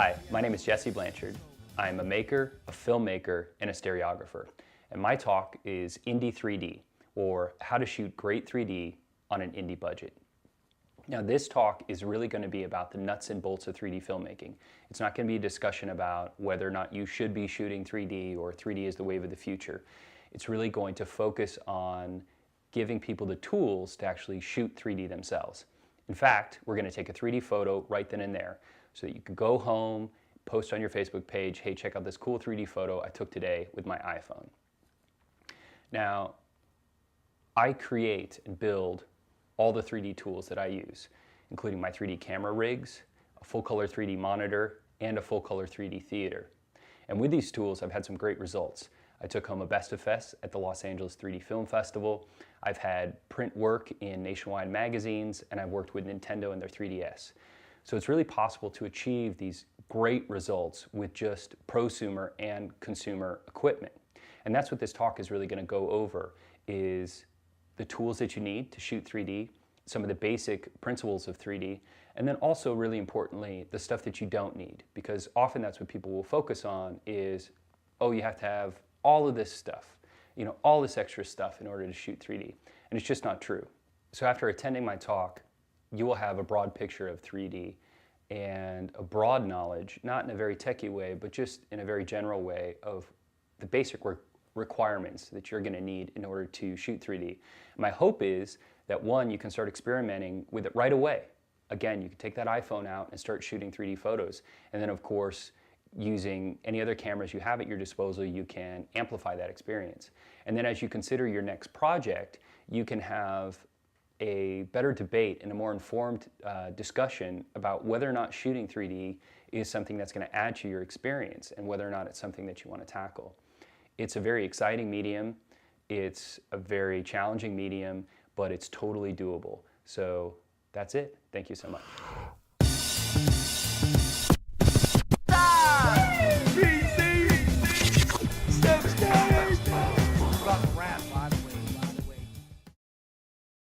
Hi, my name is Jesse Blanchard. I am a maker, a filmmaker, and a stereographer. And my talk is Indie 3D, or how to shoot great 3D on an indie budget. Now this talk is really going to be about the nuts and bolts of 3D filmmaking. It's not going to be a discussion about whether or not you should be shooting 3D or 3D is the wave of the future. It's really going to focus on giving people the tools to actually shoot 3D themselves. In fact, we're going to take a 3D photo right then and there so that you can go home, post on your Facebook page, hey, check out this cool 3D photo I took today with my iPhone. Now, I create and build all the 3D tools that I use, including my 3D camera rigs, a full-color 3D monitor, and a full-color 3D theater. And with these tools, I've had some great results. I took home a Best of Fest at the Los Angeles 3D Film Festival. I've had print work in nationwide magazines, and I've worked with Nintendo and their 3DS. So it's really possible to achieve these great results with just prosumer and consumer equipment. And that's what this talk is really going to go over, is the tools that you need to shoot 3D, some of the basic principles of 3D, and then also, really importantly, the stuff that you don't need. Because often that's what people will focus on is, oh, you have to have all of this stuff, all this extra stuff in order to shoot 3D. And it's just not true. So after attending my talk, you will have a broad picture of 3D and a broad knowledge, not in a very techie way, but just in a very general way of the basic requirements that you're going to need in order to shoot 3D. My hope is that, one, you can start experimenting with it right away. Again, you can take that iPhone out and start shooting 3D photos. And then, of course, using any other cameras you have at your disposal, you can amplify that experience. And then as you consider your next project, you can have a better debate and a more informed discussion about whether or not shooting 3D is something that's going to add to your experience and whether or not it's something that you want to tackle. It's a very exciting medium, it's a very challenging medium, but it's totally doable. So that's it. Thank you so much.